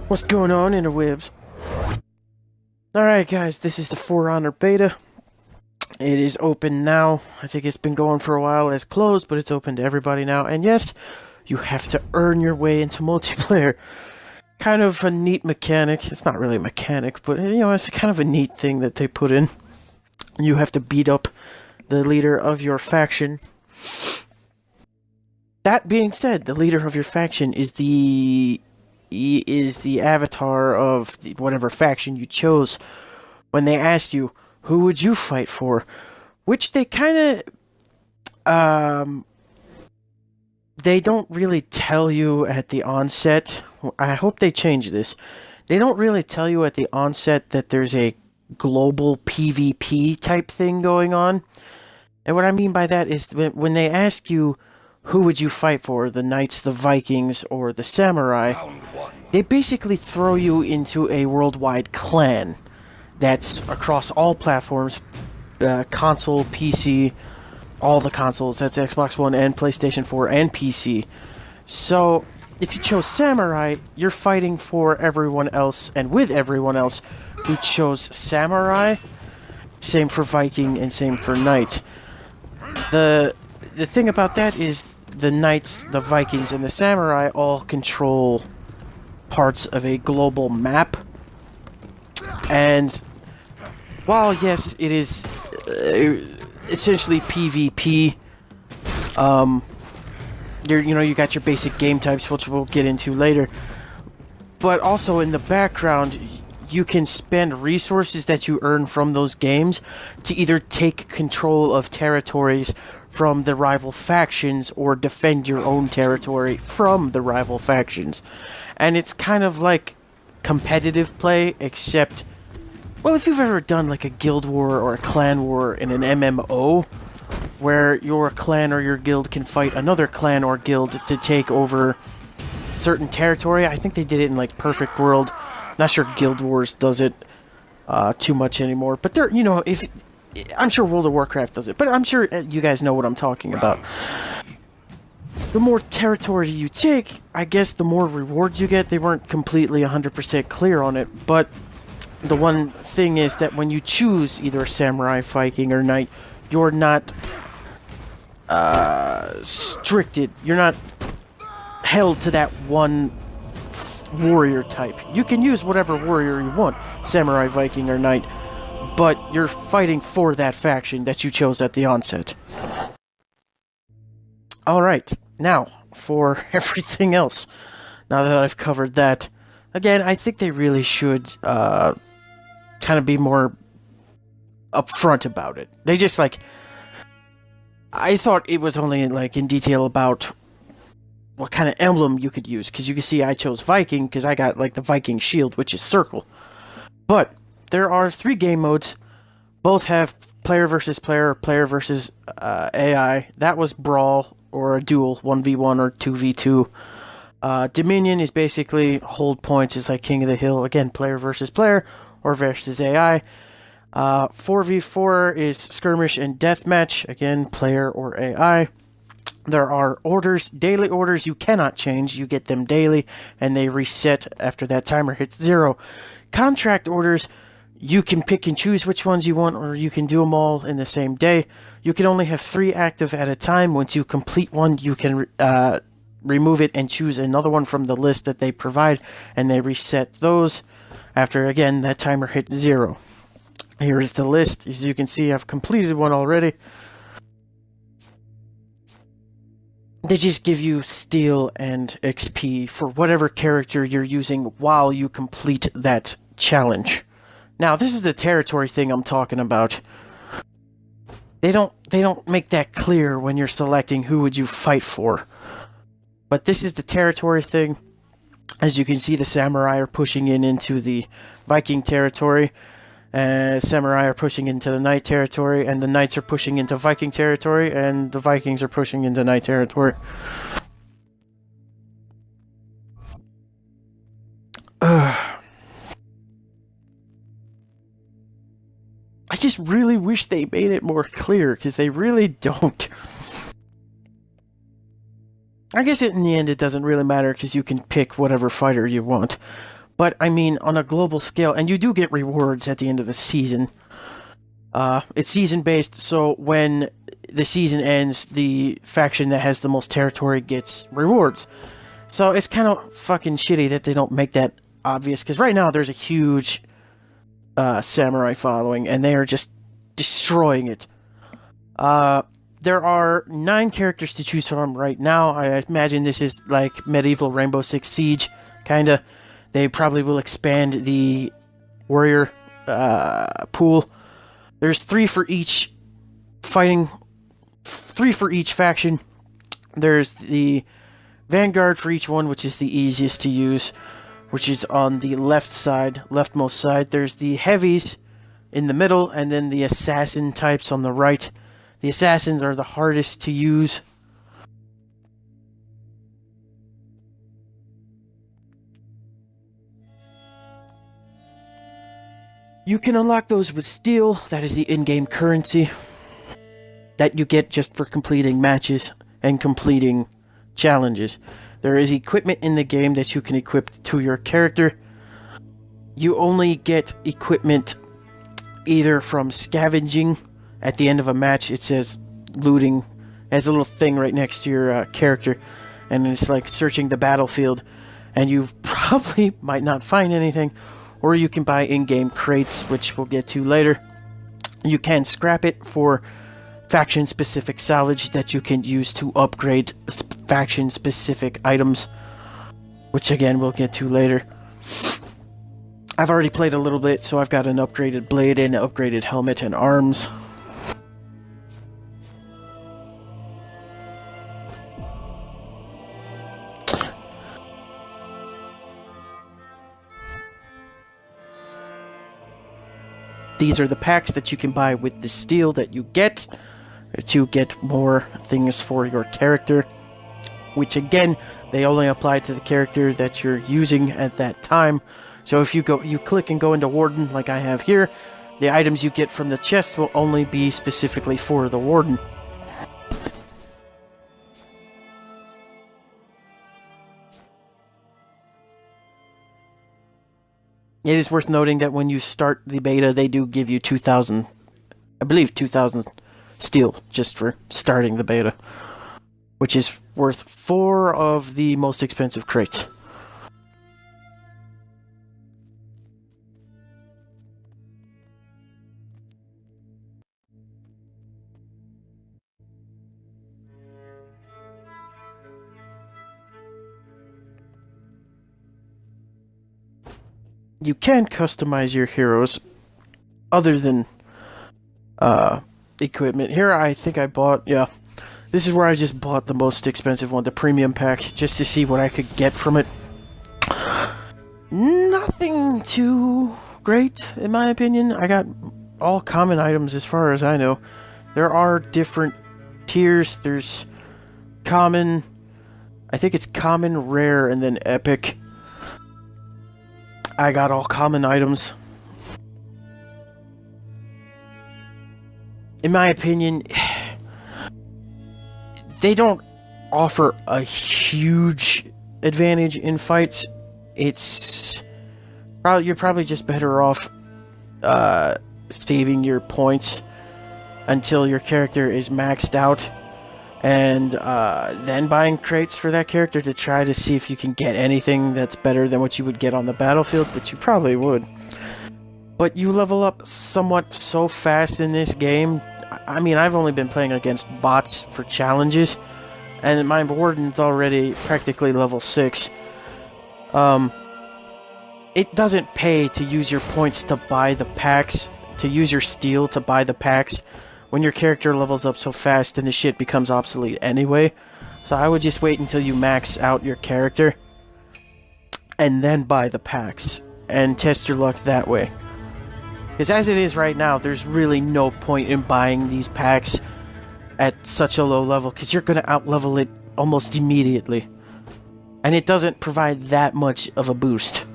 What's going on, interwebs? Alright, guys, this is the For Honor beta. It is open now. I think it's been going for a while as closed, but it's open to everybody now. And yes, you have to earn your way into multiplayer. Kind of a neat mechanic. It's not really a mechanic, but it's kind of a neat thing that they put in. You have to beat up the leader of your faction. That being said, the leader of your faction is the avatar of whatever faction you chose when they asked you, who would you fight for? Which they kind of, they don't really tell you at the onset. I hope they change this. They don't really tell you at the onset that there's a global PvP type thing going on. And what I mean by that is when they ask you, who would you fight for, the knights, the Vikings, or the samurai, they basically throw you into a worldwide clan that's across all platforms, console, PC, all the consoles, that's Xbox One and PlayStation 4 and PC. So, if you chose samurai, you're fighting for everyone else and with everyone else who chose samurai. Same for Viking and same for knight. The thing about that is the knights, the Vikings, and the samurai all control parts of a global map. And while yes, it is essentially PvP, you got your basic game types, which we'll get into later. But also in the background, you can spend resources that you earn from those games to either take control of territories from the rival factions or defend your own territory from the rival factions. And it's kind of like competitive play, except, well, if you've ever done like a guild war or a clan war in an MMO, where your clan or your guild can fight another clan or guild to take over certain territory. I think they did it in like Perfect World. Not sure Guild Wars does it too much anymore, but there, I'm sure World of Warcraft does it, but I'm sure you guys know what I'm talking about. The more territory you take, I guess the more rewards you get. They weren't completely 100% clear on it, but the one thing is that when you choose either a samurai, Viking, or knight, you're not stricted. You're not held to that one warrior type. You can use whatever warrior you want, samurai, Viking, or knight, but you're fighting for that faction that you chose at the onset. Alright, now, for everything else, now that I've covered that, again, I think they really should kind of be more upfront about it. They just, I thought it was only, in detail about what kind of emblem you could use, because you can see I chose Viking, because I got, the Viking shield, which is circle. But there are 3 game modes. Both have player versus player, player versus AI. That was Brawl, or a duel, 1v1 or 2v2. Dominion is basically hold points, is like King of the Hill. Again, player versus player, or versus AI. 4v4 is skirmish and deathmatch. Again, player or AI. There are orders, daily orders you cannot change. You get them daily, and they reset after that timer hits 0. Contract orders, you can pick and choose which ones you want, or you can do them all in the same day. You can only have 3 active at a time. Once you complete one, you can remove it and choose another one from the list that they provide, and they reset those after, again, that timer hits 0. Here is the list. As you can see, I've completed one already. They just give you steel and XP for whatever character you're using while you complete that challenge. Now, this is the territory thing I'm talking about. They don't make that clear when you're selecting who would you fight for. But this is the territory thing. As you can see, the samurai are pushing into the Viking territory. Samurai are pushing into the knight territory, and the knights are pushing into Viking territory, and the Vikings are pushing into knight territory. I just really wish they made it more clear, because they really don't. I guess in the end it doesn't really matter, because you can pick whatever fighter you want. But I mean, on a global scale, and you do get rewards at the end of the season. It's season based, so when the season ends, the faction that has the most territory gets rewards. So it's kind of fucking shitty that they don't make that obvious, because right now there's a huge samurai following, and they are just destroying it. There are 9 characters to choose from right now. I imagine this is like medieval Rainbow Six Siege, kinda. They probably will expand the warrior pool. There's 3 for each fighting, 3 for each faction. There's the Vanguard for each one, which is the easiest to use, which is on the left side, leftmost side. There's the heavies in the middle, and then the assassin types on the right. The assassins are the hardest to use. You can unlock those with steel. That is the in-game currency that you get just for completing matches and completing challenges. There is equipment in the game that you can equip to your character. You only get equipment either from scavenging. At the end of a match, it says looting. It has a little thing right next to your character, and it's like searching the battlefield, and you probably might not find anything. Or you can buy in-game crates, which we'll get to later. You can scrap it for faction-specific salvage that you can use to upgrade faction-specific items, which again we'll get to later. I've already played a little bit, so I've got an upgraded blade and an upgraded helmet and arms. These are the packs that you can buy with the steel that you get to get more things for your character, which again, they only apply to the character that you're using at that time. So if you click and go into Warden like I have here, the items you get from the chest will only be specifically for the Warden. It is worth noting that when you start the beta, they do give you 2,000, I believe 2,000 steel just for starting the beta, which is worth 4 of the most expensive crates. You can customize your heroes other than equipment. Here I think I bought, yeah, this is where I just bought the most expensive one, the premium pack, just to see what I could get from it. Nothing too great, in my opinion. I got all common items as far as I know. There are different tiers. There's common, I think it's common, rare, and then epic. I got all common items. In my opinion, they don't offer a huge advantage in fights. You're probably just better off saving your points until your character is maxed out, and then buying crates for that character to try to see if you can get anything that's better than what you would get on the battlefield, which you probably would. But you level up somewhat so fast in this game. I mean, I've only been playing against bots for challenges, and my Warden's already practically level 6. It doesn't pay to use your points to buy the packs, to use your steel to buy the packs, when your character levels up so fast and the shit becomes obsolete anyway. So I would just wait until you max out your character, and then buy the packs, and test your luck that way. Because as it is right now, there's really no point in buying these packs at such a low level, because you're going to outlevel it almost immediately. And it doesn't provide that much of a boost.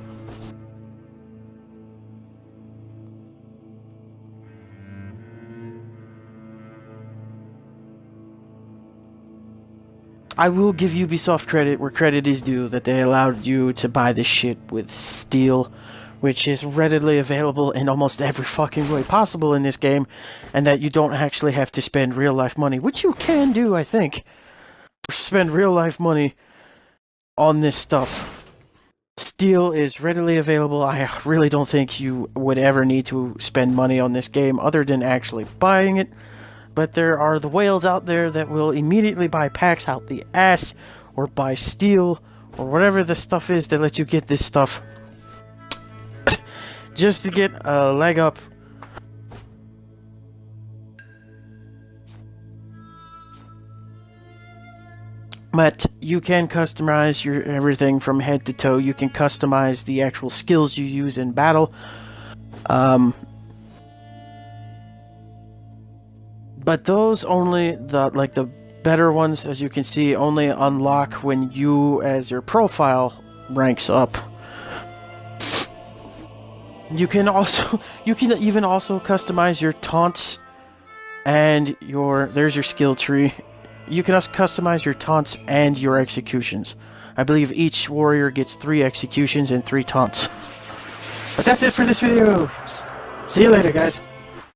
I will give Ubisoft credit where credit is due, that they allowed you to buy this shit with steel, which is readily available in almost every fucking way possible in this game, and that you don't actually have to spend real-life money, which you can do, I think. Spend real-life money on this stuff. Steel is readily available. I really don't think you would ever need to spend money on this game other than actually buying it. But there are the whales out there that will immediately buy packs out the ass, or buy steel, or whatever the stuff is that lets you get this stuff. Just to get a leg up. But you can customize your everything from head to toe. You can customize the actual skills you use in battle. But those only, the better ones, as you can see, only unlock when you, as your profile, ranks up. You can even also customize your taunts and there's your skill tree. You can also customize your taunts and your executions. I believe each warrior gets 3 executions and 3 taunts. But that's it for this video. See you later, guys.